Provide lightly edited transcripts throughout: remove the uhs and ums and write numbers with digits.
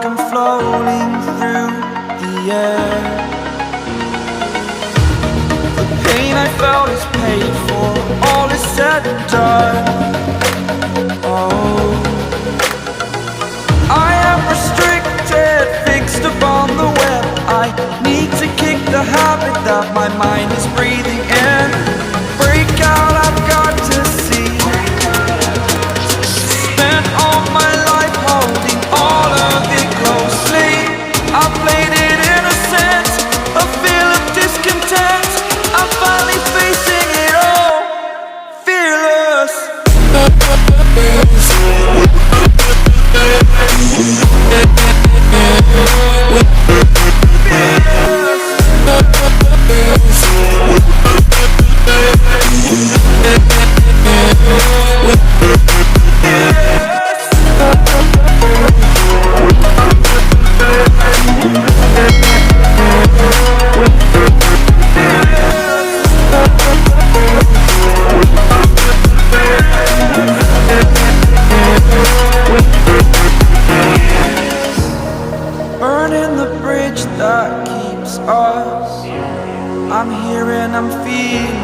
like I'm floating through the air. The pain I felt is paid for, all is said and done. Oh, I am restricted, fixed upon the web. I need to kick the habit that my mind is breathing in. Break out, I've got to see. Spent all my life holding all of it closely. I played it innocent, a feel of discontent. I'm finally facing it all, fearless. Burning the bridge that keeps us. I'm here and I'm feeling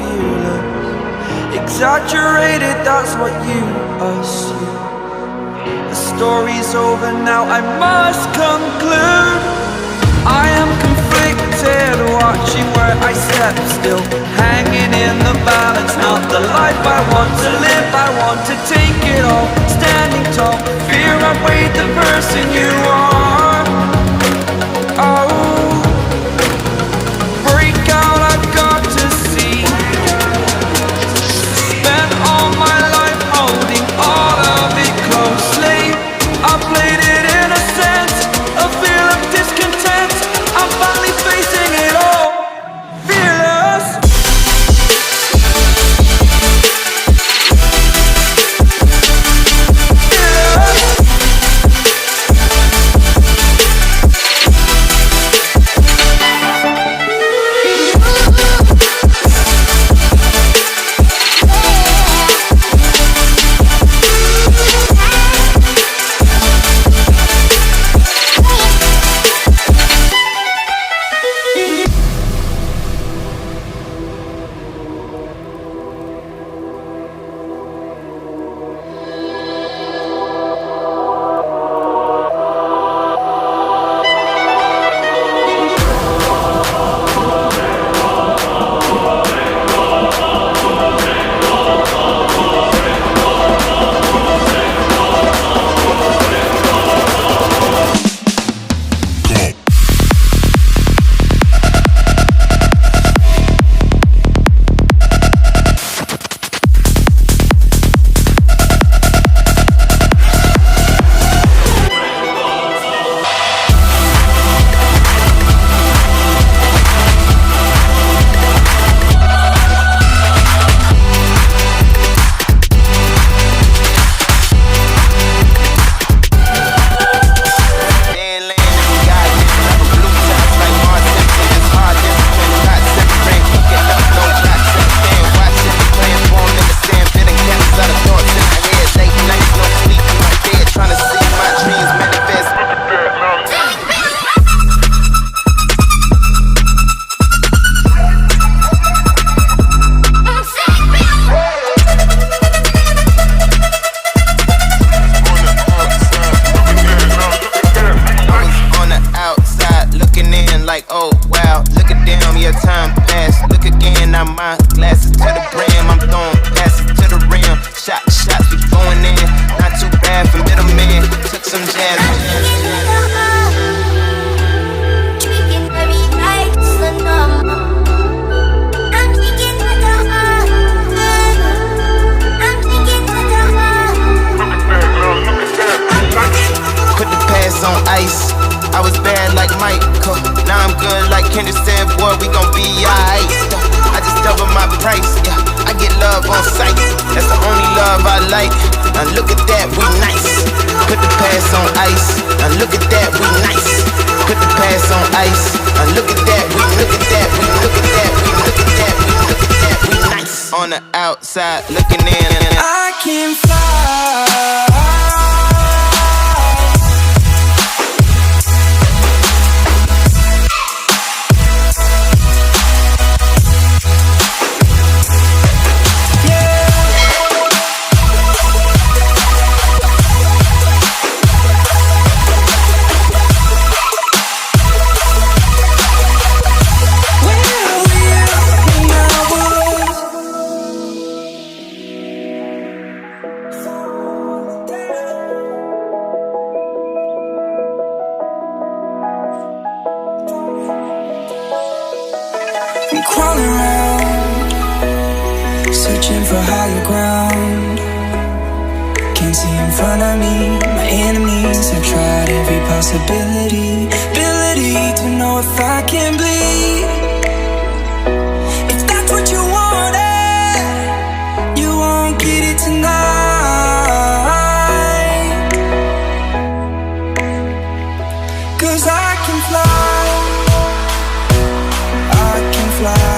fearless. Exaggerated, that's what you assume. The story's over now, I must conclude. I am conflicted, watching where I step still, hanging in the balance. Not the life I want to live, I want to take it all. Standing tall, fear outweighed the person you are. Oh, break out, I've got to see. Spent all my life holding all of it closely. I played it innocent, a feel of discontent. I'm finally facing it all, fearless. On the outside looking in. I can fly searching for higher ground. Can't see in front of me, my enemies. I've tried every possibility, ability to know if I can bleed. If that's what you wanted, you won't get it tonight. 'Cause I can fly, I can fly.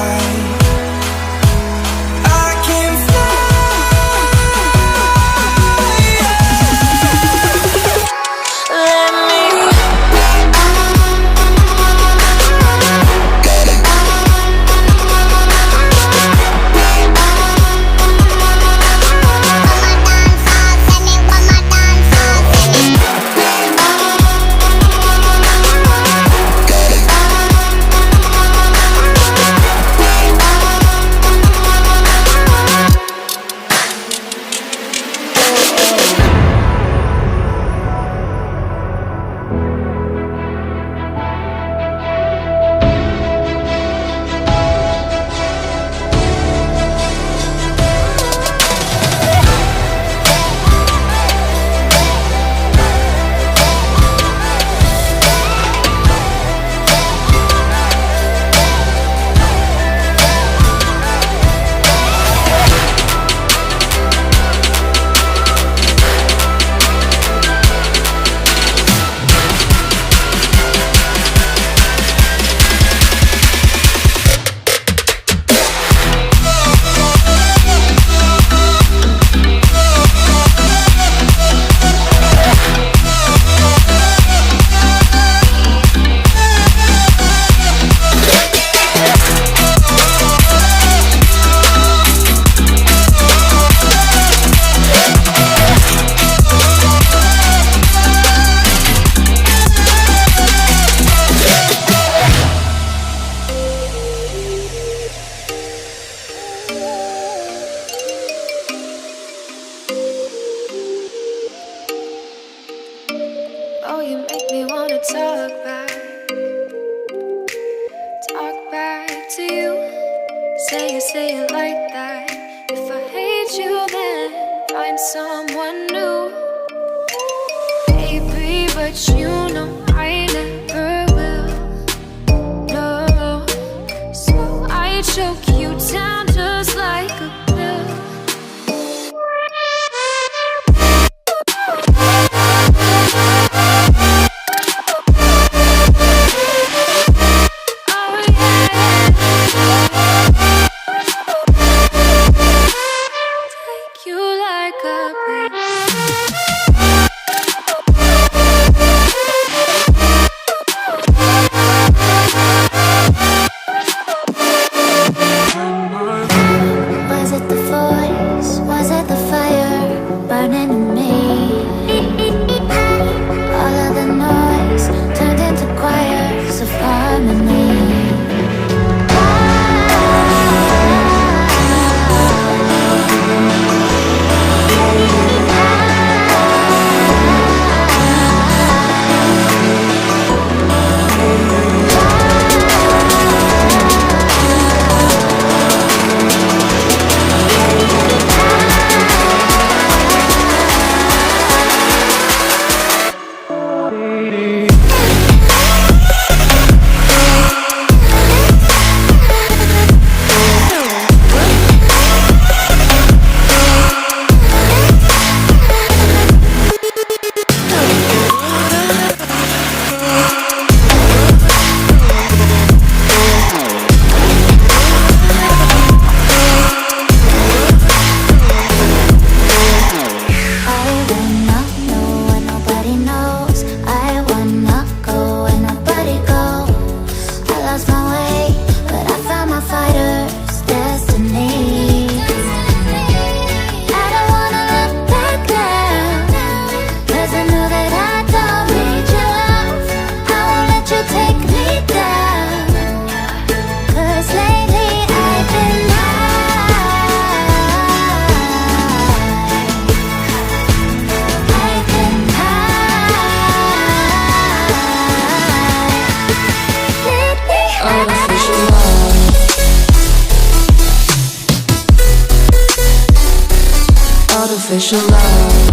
artificial love.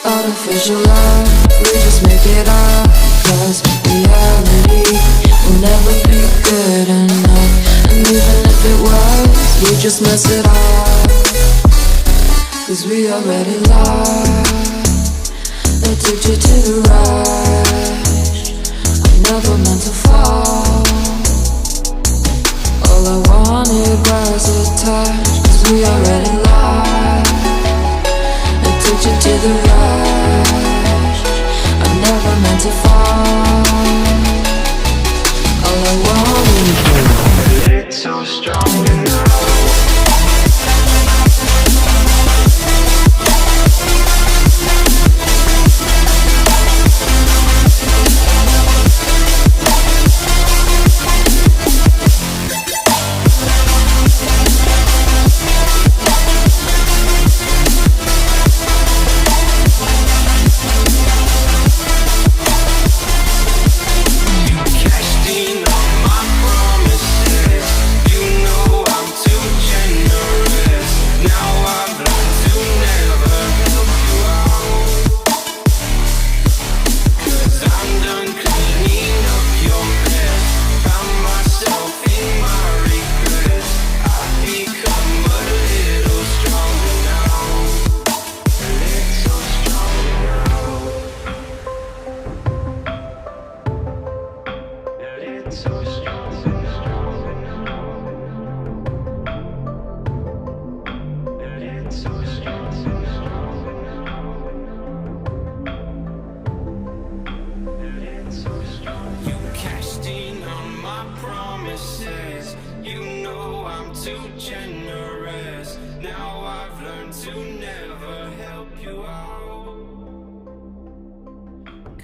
Artificial love, we just make it up. Cause reality will never be good enough. And even if it was, we just mess it up. Cause we already lost, addicted to the rush. I never meant to fall. All I wanted was a touch. Cause we already lost, addicted to the rush. I never meant to fall. All I wanted, it's so strong enough.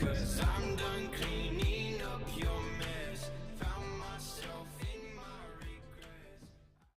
Cause I'm done cleaning.